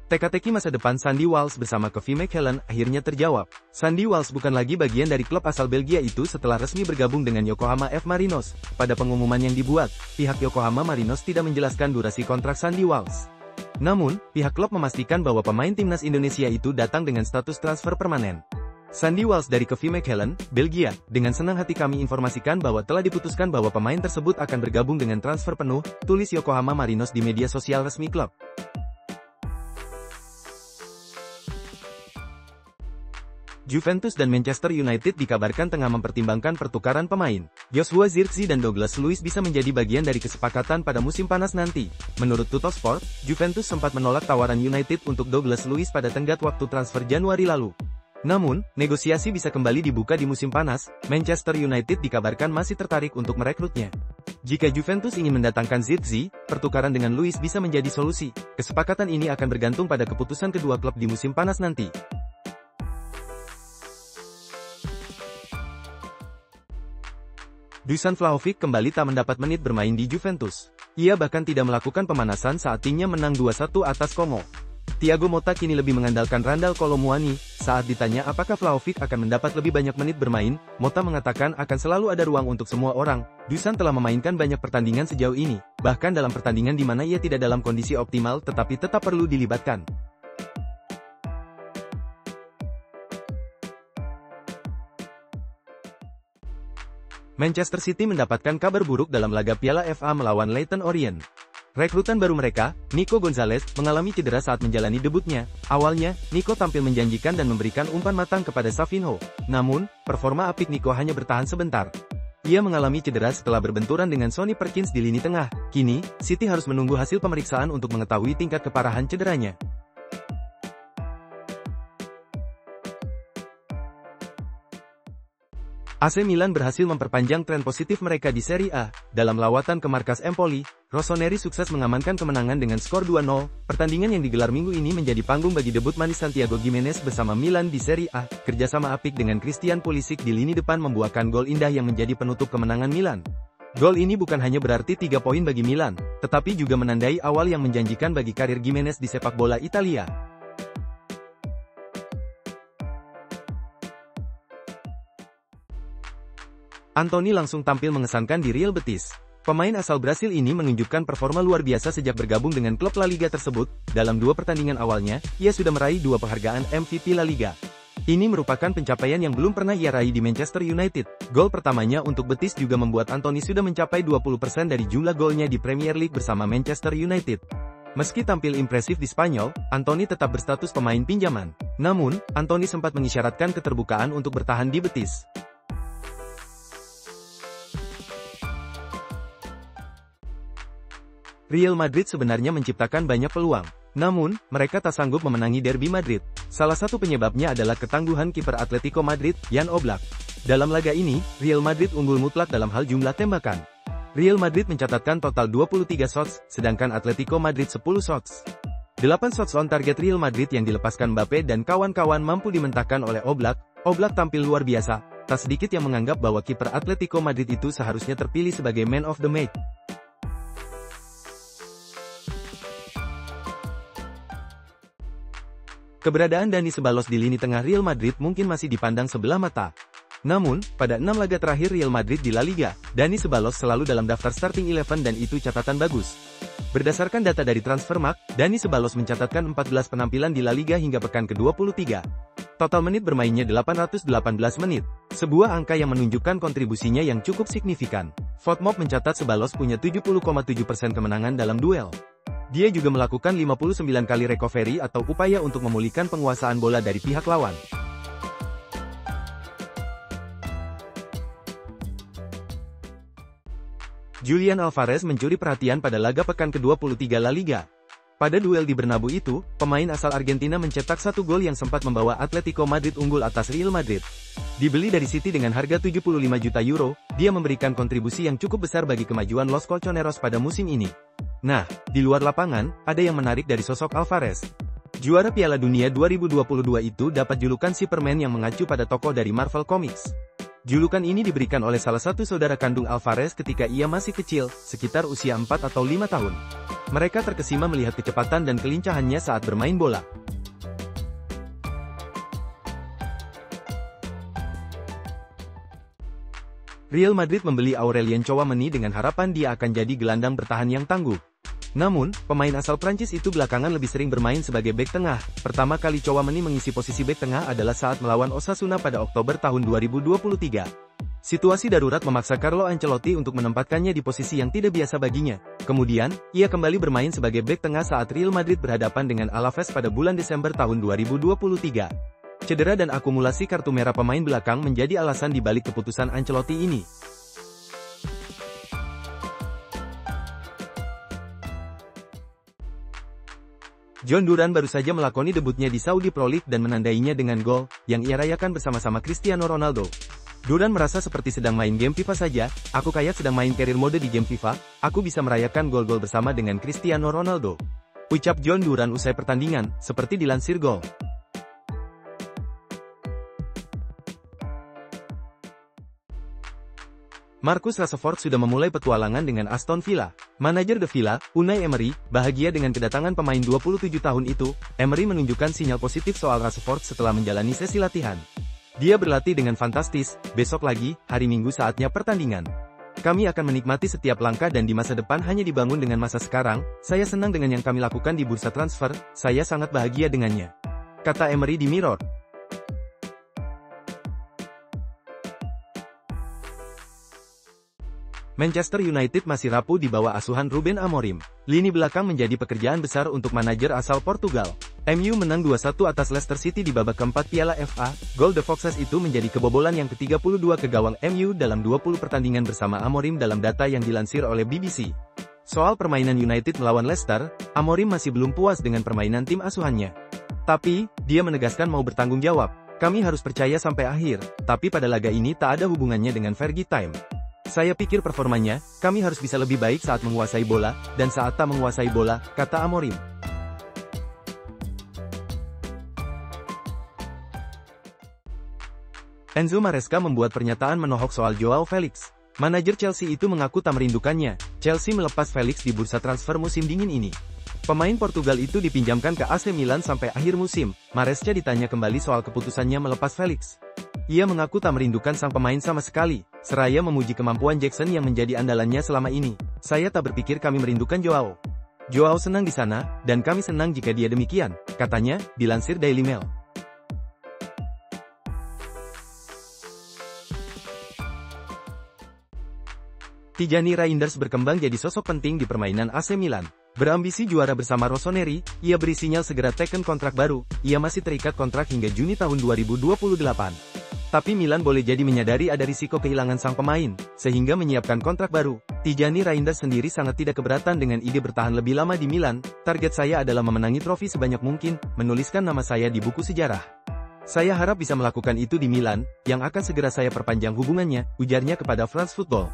Teka-teki masa depan Sandy Walsh bersama Kevin McHellen akhirnya terjawab. Sandy Walsh bukan lagi bagian dari klub asal Belgia itu setelah resmi bergabung dengan Yokohama F. Marinos. Pada pengumuman yang dibuat, pihak Yokohama Marinos tidak menjelaskan durasi kontrak Sandy Walsh. Namun, pihak klub memastikan bahwa pemain timnas Indonesia itu datang dengan status transfer permanen. Sandy Walsh dari Kevin McHellen, Belgia, dengan senang hati kami informasikan bahwa telah diputuskan bahwa pemain tersebut akan bergabung dengan transfer penuh, tulis Yokohama Marinos di media sosial resmi klub. Juventus dan Manchester United dikabarkan tengah mempertimbangkan pertukaran pemain. Joshua Zirkzee dan Douglas Luiz bisa menjadi bagian dari kesepakatan pada musim panas nanti. Menurut Tuttosport, Juventus sempat menolak tawaran United untuk Douglas Luiz pada tenggat waktu transfer Januari lalu. Namun, negosiasi bisa kembali dibuka di musim panas. Manchester United dikabarkan masih tertarik untuk merekrutnya. Jika Juventus ingin mendatangkan Zirkzee, pertukaran dengan Luiz bisa menjadi solusi. Kesepakatan ini akan bergantung pada keputusan kedua klub di musim panas nanti. Dusan Vlahovic kembali tak mendapat menit bermain di Juventus. Ia bahkan tidak melakukan pemanasan saat timnya menang 2-1 atas Como. Thiago Motta kini lebih mengandalkan Randal Kolo Muani. Saat ditanya apakah Vlahovic akan mendapat lebih banyak menit bermain, Motta mengatakan akan selalu ada ruang untuk semua orang. Dusan telah memainkan banyak pertandingan sejauh ini, bahkan dalam pertandingan di mana ia tidak dalam kondisi optimal tetapi tetap perlu dilibatkan. Manchester City mendapatkan kabar buruk dalam laga Piala FA melawan Leyton Orient. Rekrutan baru mereka, Nico Gonzalez, mengalami cedera saat menjalani debutnya. Awalnya, Nico tampil menjanjikan dan memberikan umpan matang kepada Savinho. Namun, performa apik Nico hanya bertahan sebentar. Ia mengalami cedera setelah berbenturan dengan Sonny Perkins di lini tengah. Kini, City harus menunggu hasil pemeriksaan untuk mengetahui tingkat keparahan cederanya. AC Milan berhasil memperpanjang tren positif mereka di Serie A. Dalam lawatan ke markas Empoli, Rossoneri sukses mengamankan kemenangan dengan skor 2-0. Pertandingan yang digelar minggu ini menjadi panggung bagi debut manis Santiago Gimenez bersama Milan di Serie A. Kerjasama apik dengan Christian Pulisic di lini depan membuahkan gol indah yang menjadi penutup kemenangan Milan. Gol ini bukan hanya berarti 3 poin bagi Milan, tetapi juga menandai awal yang menjanjikan bagi karir Gimenez di sepak bola Italia. Antony langsung tampil mengesankan di Real Betis. Pemain asal Brasil ini menunjukkan performa luar biasa sejak bergabung dengan klub La Liga tersebut. Dalam 2 pertandingan awalnya, ia sudah meraih 2 penghargaan MVP La Liga. Ini merupakan pencapaian yang belum pernah ia raih di Manchester United. Gol pertamanya untuk Betis juga membuat Antony sudah mencapai 20% dari jumlah golnya di Premier League bersama Manchester United. Meski tampil impresif di Spanyol, Antony tetap berstatus pemain pinjaman. Namun, Antony sempat mengisyaratkan keterbukaan untuk bertahan di Betis. Real Madrid sebenarnya menciptakan banyak peluang. Namun, mereka tak sanggup memenangi derby Madrid. Salah satu penyebabnya adalah ketangguhan kiper Atletico Madrid, Jan Oblak. Dalam laga ini, Real Madrid unggul mutlak dalam hal jumlah tembakan. Real Madrid mencatatkan total 23 shots, sedangkan Atletico Madrid 10 shots. 8 shots on target Real Madrid yang dilepaskan Mbappe dan kawan-kawan mampu dimentahkan oleh Oblak. Oblak tampil luar biasa. Tak sedikit yang menganggap bahwa kiper Atletico Madrid itu seharusnya terpilih sebagai man of the match. Keberadaan Dani Ceballos di lini tengah Real Madrid mungkin masih dipandang sebelah mata. Namun, pada 6 laga terakhir Real Madrid di La Liga, Dani Ceballos selalu dalam daftar starting 11 dan itu catatan bagus. Berdasarkan data dari Transfermarkt, Dani Ceballos mencatatkan 14 penampilan di La Liga hingga pekan ke-23. Total menit bermainnya 818 menit. Sebuah angka yang menunjukkan kontribusinya yang cukup signifikan. FotMob mencatat Ceballos punya 70,7% kemenangan dalam duel. Dia juga melakukan 59 kali recovery atau upaya untuk memulihkan penguasaan bola dari pihak lawan. Julian Alvarez mencuri perhatian pada laga pekan ke-23 La Liga. Pada duel di Bernabeu itu, pemain asal Argentina mencetak 1 gol yang sempat membawa Atletico Madrid unggul atas Real Madrid. Dibeli dari City dengan harga 75 juta euro, dia memberikan kontribusi yang cukup besar bagi kemajuan Los Colchoneros pada musim ini. Nah, di luar lapangan, ada yang menarik dari sosok Alvarez. Juara Piala Dunia 2022 itu dapat julukan Superman yang mengacu pada tokoh dari Marvel Comics. Julukan ini diberikan oleh salah satu saudara kandung Alvarez ketika ia masih kecil, sekitar usia 4 atau 5 tahun. Mereka terkesima melihat kecepatan dan kelincahannya saat bermain bola. Real Madrid membeli Aurelien Tchouameni dengan harapan dia akan jadi gelandang bertahan yang tangguh. Namun, pemain asal Prancis itu belakangan lebih sering bermain sebagai bek tengah. Pertama kali Tchouameni mengisi posisi bek tengah adalah saat melawan Osasuna pada Oktober tahun 2023. Situasi darurat memaksa Carlo Ancelotti untuk menempatkannya di posisi yang tidak biasa baginya. Kemudian, ia kembali bermain sebagai bek tengah saat Real Madrid berhadapan dengan Alaves pada bulan Desember tahun 2023. Cedera dan akumulasi kartu merah pemain belakang menjadi alasan dibalik keputusan Ancelotti ini. John Duran baru saja melakoni debutnya di Saudi Pro League dan menandainya dengan gol, yang ia rayakan bersama-sama Cristiano Ronaldo. Duran merasa seperti sedang main game FIFA saja, aku kayak sedang main career mode di game FIFA, aku bisa merayakan gol-gol bersama dengan Cristiano Ronaldo. Ucap John Duran usai pertandingan, seperti dilansir Gol. Marcus Rashford sudah memulai petualangan dengan Aston Villa. Manajer The Villa, Unai Emery, bahagia dengan kedatangan pemain 27 tahun itu. Emery menunjukkan sinyal positif soal Rashford setelah menjalani sesi latihan. Dia berlatih dengan fantastis, besok lagi, hari Minggu saatnya pertandingan. Kami akan menikmati setiap langkah dan di masa depan hanya dibangun dengan masa sekarang. Saya senang dengan yang kami lakukan di bursa transfer, saya sangat bahagia dengannya. Kata Emery di Mirror. Manchester United masih rapuh di bawah asuhan Ruben Amorim. Lini belakang menjadi pekerjaan besar untuk manajer asal Portugal. MU menang 2-1 atas Leicester City di babak keempat Piala FA. Gol The Foxes itu menjadi kebobolan yang ke-32 ke gawang MU dalam 20 pertandingan bersama Amorim dalam data yang dilansir oleh BBC. Soal permainan United melawan Leicester, Amorim masih belum puas dengan permainan tim asuhannya. Tapi, dia menegaskan mau bertanggung jawab. Kami harus percaya sampai akhir, tapi pada laga ini tak ada hubungannya dengan Fergie Time. Saya pikir performanya, kami harus bisa lebih baik saat menguasai bola, dan saat tak menguasai bola, kata Amorim. Enzo Maresca membuat pernyataan menohok soal Joao Felix. Manajer Chelsea itu mengaku tak merindukannya. Chelsea melepas Felix di bursa transfer musim dingin ini. Pemain Portugal itu dipinjamkan ke AC Milan sampai akhir musim. Maresca ditanya kembali soal keputusannya melepas Felix. Ia mengaku tak merindukan sang pemain sama sekali, seraya memuji kemampuan Jackson yang menjadi andalannya selama ini. Saya tak berpikir kami merindukan Joao. Joao senang di sana, dan kami senang jika dia demikian, katanya, dilansir Daily Mail. Tijani Reinders berkembang jadi sosok penting di permainan AC Milan. Berambisi juara bersama Rossoneri, ia beri sinyal segera teken kontrak baru, ia masih terikat kontrak hingga Juni tahun 2028. Tapi Milan boleh jadi menyadari ada risiko kehilangan sang pemain, sehingga menyiapkan kontrak baru. Tijani Reinders sendiri sangat tidak keberatan dengan ide bertahan lebih lama di Milan. Target saya adalah memenangi trofi sebanyak mungkin, menuliskan nama saya di buku sejarah. Saya harap bisa melakukan itu di Milan, yang akan segera saya perpanjang hubungannya, ujarnya kepada France Football.